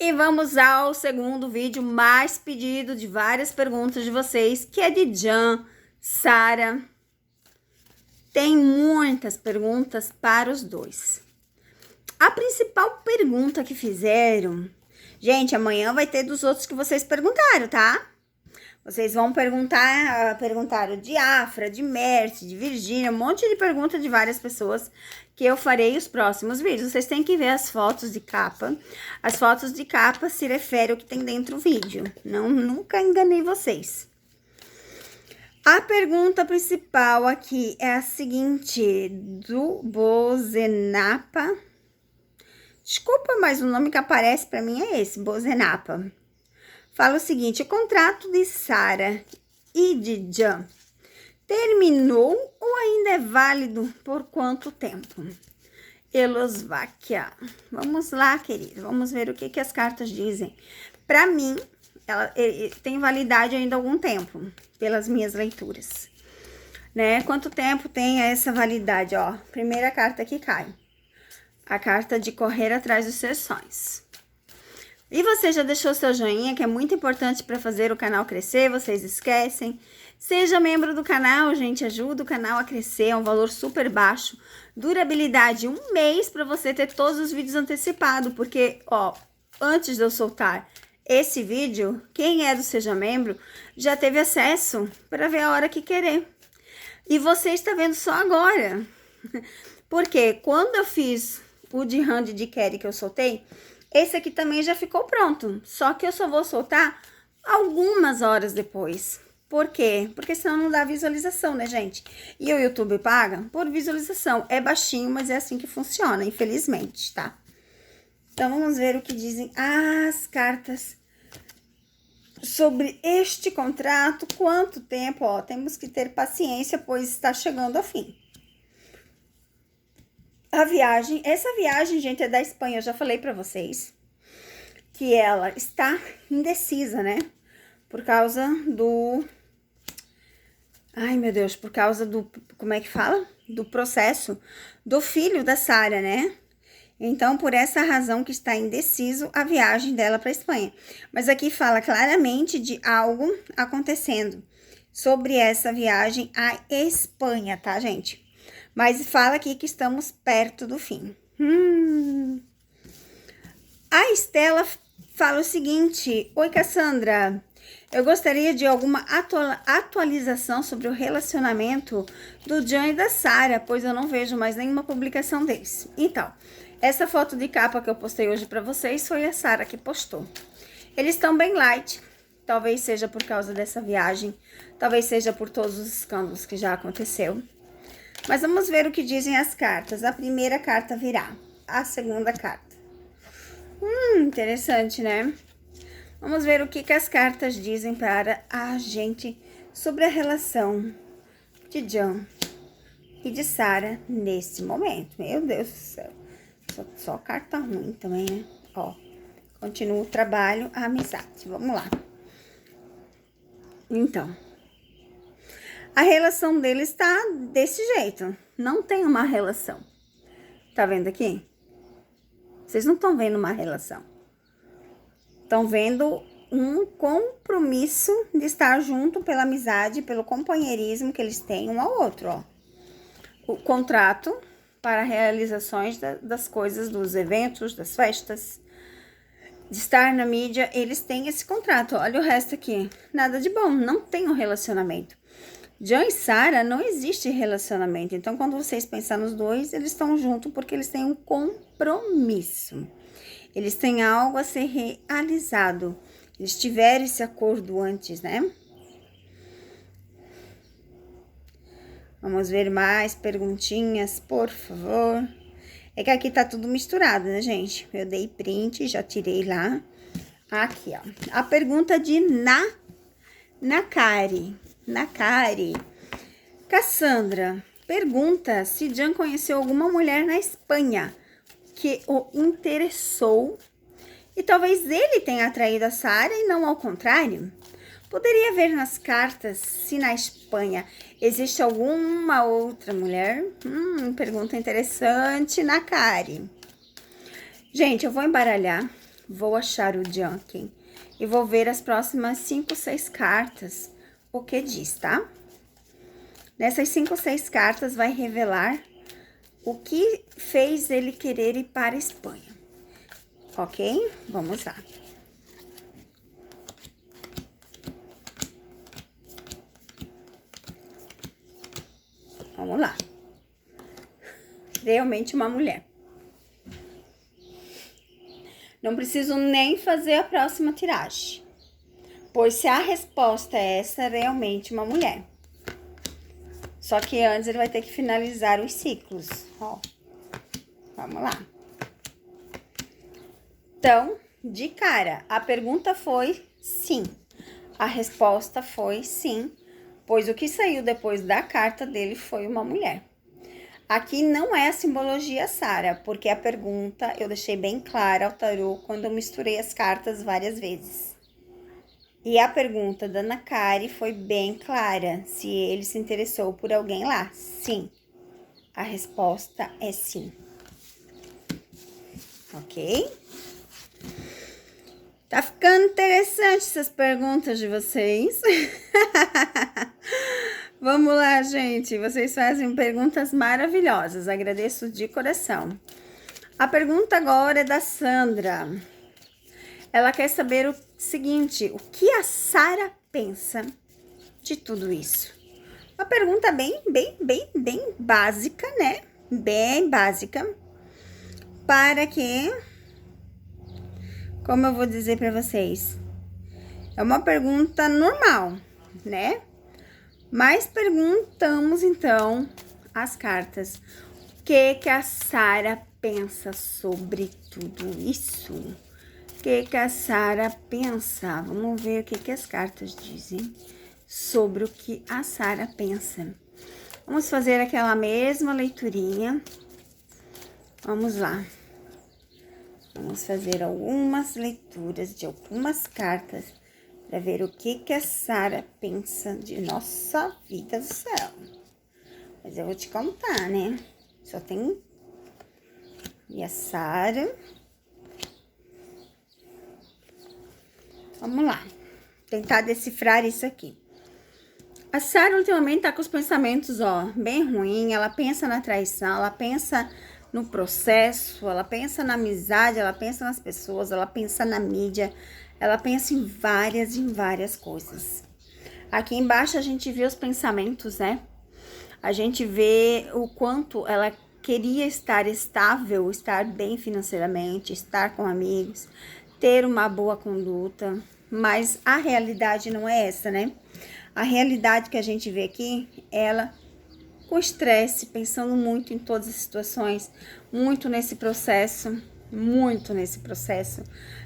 E vamos ao segundo vídeo mais pedido de várias perguntas de vocês, que é de Jan, Sara. Tem muitas perguntas para os dois. A principal pergunta que fizeram... Gente, amanhã vai ter dos outros que vocês perguntaram, tá? Vocês vão perguntaram de Afra, de Mercy, de Virgínia, um monte de perguntas de várias pessoas que eu farei os próximos vídeos. Vocês têm que ver as fotos de capa. As fotos de capa se referem ao que tem dentro do vídeo. Nunca enganei vocês. A pergunta principal aqui é a seguinte, do Bozenapa. Desculpa, mas o nome que aparece para mim é esse, Bozenapa. Fala o seguinte, o contrato de Sara e de Jan terminou ou ainda é válido por quanto tempo? Elosváquia. Vamos lá, querido, vamos ver o que as cartas dizem. Para mim, ela tem validade ainda há algum tempo, pelas minhas leituras. Né? Quanto tempo tem essa validade? Ó, primeira carta que cai. A carta de correr atrás dos seus sonhos. E você já deixou seu joinha, que é muito importante para fazer o canal crescer, vocês esquecem. Seja membro do canal, gente, ajuda o canal a crescer, é um valor super baixo. Durabilidade, 1 mês para você ter todos os vídeos antecipados, porque, ó, antes de eu soltar esse vídeo, quem é do Seja Membro já teve acesso para ver a hora que querer. E você está vendo só agora. Porque quando eu fiz o de Hand de Kerry que eu soltei, esse aqui também já ficou pronto, só que eu só vou soltar algumas horas depois. Por quê? Porque senão não dá visualização, né, gente? E o YouTube paga por visualização. É baixinho, mas é assim que funciona, infelizmente, tá? Então, vamos ver o que dizem as cartas sobre este contrato. Quanto tempo? Ó, temos que ter paciência, pois está chegando ao fim. A viagem, essa viagem, gente, é da Espanha, eu já falei pra vocês que ela está indecisa, né? Por causa do... Ai, meu Deus, por causa do... Como é que fala? Do processo do filho da Sara, né? Então, por essa razão que está indeciso a viagem dela pra Espanha. Mas aqui fala claramente de algo acontecendo sobre essa viagem à Espanha, tá, gente? Mas fala aqui que estamos perto do fim. A Estela fala o seguinte. Oi, Cassandra. Eu gostaria de alguma atualização sobre o relacionamento do Jan e da Sara, pois eu não vejo mais nenhuma publicação deles. Então, essa foto de capa que eu postei hoje para vocês foi a Sara que postou. Eles estão bem light. Talvez seja por causa dessa viagem. Talvez seja por todos os escândalos que já aconteceu. Mas vamos ver o que dizem as cartas. A primeira carta virá. A segunda carta. Interessante, né? Vamos ver o que as cartas dizem para a gente sobre a relação de Jan e de Sara nesse momento. Meu Deus do céu. Só carta ruim também, né? Ó, continua o trabalho, a amizade. Vamos lá. Então... A relação deles tá desse jeito. Não tem uma relação. Tá vendo aqui? Vocês não estão vendo uma relação. Estão vendo um compromisso de estar junto pela amizade, pelo companheirismo que eles têm um ao outro, ó. O contrato para realizações das coisas, dos eventos, das festas, de estar na mídia, eles têm esse contrato. Olha o resto aqui. Nada de bom, não tem um relacionamento. Jan e Sara não existe relacionamento. Então, quando vocês pensam nos dois, eles estão juntos porque eles têm um compromisso. Eles têm algo a ser realizado. Eles tiveram esse acordo antes, né? Vamos ver mais perguntinhas, por favor. É que aqui tá tudo misturado, né, gente? Eu dei print, já tirei lá. Aqui, ó. A pergunta de Nakari. Cassandra pergunta se Jan conheceu alguma mulher na Espanha que o interessou e talvez ele tenha atraído a Sara e não ao contrário. Poderia ver nas cartas se na Espanha existe alguma outra mulher? Pergunta interessante, Nakari. Gente, eu vou embaralhar, vou achar o Junkin e vou ver as próximas 5, 6 cartas, o que diz, tá? Nessas 5, 6 cartas vai revelar o que fez ele querer ir para a Espanha, ok? Vamos lá. Vamos lá. Realmente uma mulher. Não preciso nem fazer a próxima tiragem, pois se a resposta é essa, realmente uma mulher. Só que antes ele vai ter que finalizar os ciclos, ó. Vamos lá. Então, de cara, a pergunta foi sim. A resposta foi sim, pois o que saiu depois da carta dele foi uma mulher. Aqui não é a simbologia Sara, porque a pergunta eu deixei bem clara ao tarô quando eu misturei as cartas várias vezes. E a pergunta da Ana Kari foi bem clara, se ele se interessou por alguém lá. Sim, a resposta é sim. Ok? Tá ficando interessante essas perguntas de vocês. Vamos lá, gente. Vocês fazem perguntas maravilhosas. Agradeço de coração. A pergunta agora é da Sandra. Ela quer saber o seguinte: o que a Sara pensa de tudo isso? Uma pergunta bem básica, né? Bem básica. Para que, como eu vou dizer para vocês, é uma pergunta normal, né? Mas perguntamos então as cartas. O que a Sara pensa sobre tudo isso? O que a Sara pensa? Vamos ver o que as cartas dizem sobre o que a Sara pensa. Vamos fazer aquela mesma leiturinha. Vamos lá. Vamos fazer algumas leituras de algumas cartas para ver o que a Sara pensa de nossa vida do céu. Mas eu vou te contar, né? Só tem... E a Sara... Vamos lá. Tentar decifrar isso aqui. A Sara ultimamente tá com os pensamentos, ó, bem ruim. Ela pensa na traição, ela pensa no processo, ela pensa na amizade, ela pensa nas pessoas, ela pensa na mídia, ela pensa em várias coisas. Aqui embaixo a gente vê os pensamentos, né? A gente vê o quanto ela queria estar estável, estar bem financeiramente, estar com amigos, ter uma boa conduta, mas a realidade não é essa, né? A realidade que a gente vê aqui, ela com estresse, pensando muito em todas as situações, muito nesse processo,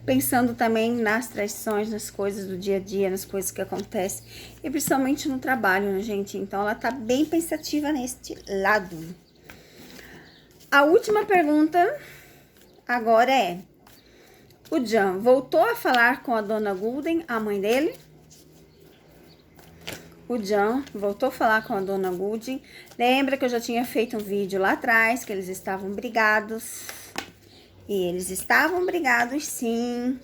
pensando também nas traições, nas coisas do dia a dia, nas coisas que acontecem, e principalmente no trabalho, né, gente? Então, ela tá bem pensativa neste lado. A última pergunta agora é: o Jan voltou a falar com a dona Gulden, a mãe dele? O Jan voltou a falar com a dona Gulden. Lembra que eu já tinha feito um vídeo lá atrás, que eles estavam brigados. E eles estavam brigados, sim.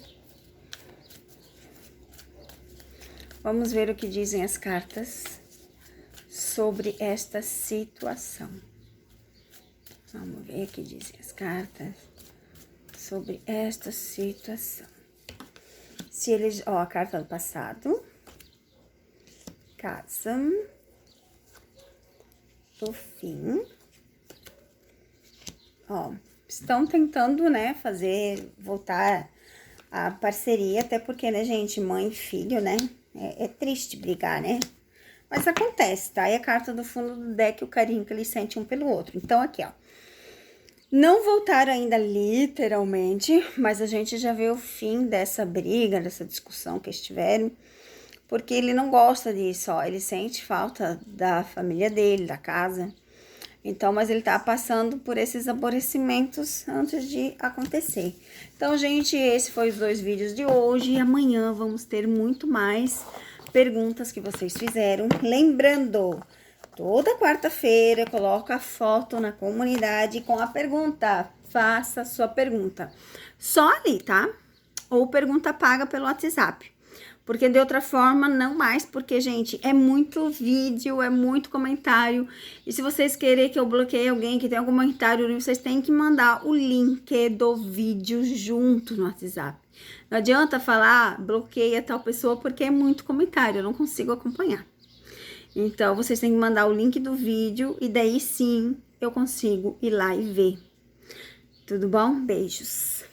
Vamos ver o que dizem as cartas sobre esta situação. Vamos ver o que dizem as cartas sobre esta situação. Se eles... Ó, a carta do passado. Casa. O fim. Ó, estão tentando, né, voltar a parceria, até porque, né, gente, mãe e filho, né, é triste brigar, né? Mas acontece, tá? E a carta do fundo do deck, o carinho que eles sentem um pelo outro. Então, aqui, ó. Não voltaram ainda literalmente, mas a gente já vê o fim dessa briga, dessa discussão que eles tiveram. Porque ele não gosta disso, ó, ele sente falta da família dele, da casa. Então, mas ele tá passando por esses aborrecimentos antes de acontecer. Então, gente, esse foi os 2 vídeos de hoje. E amanhã vamos ter muito mais perguntas que vocês fizeram. Lembrando, toda quarta-feira eu coloco a foto na comunidade com a pergunta. Faça a sua pergunta. Só ali, tá? ou pergunta paga pelo WhatsApp. Porque de outra forma, não mais, porque, gente, é muito vídeo, é muito comentário. E se vocês querem que eu bloqueie alguém que tem algum comentário, vocês têm que mandar o link do vídeo junto no WhatsApp. Não adianta falar, bloqueia tal pessoa, porque é muito comentário, eu não consigo acompanhar. Então, vocês têm que mandar o link do vídeo e daí sim eu consigo ir lá e ver. Tudo bom? Beijos!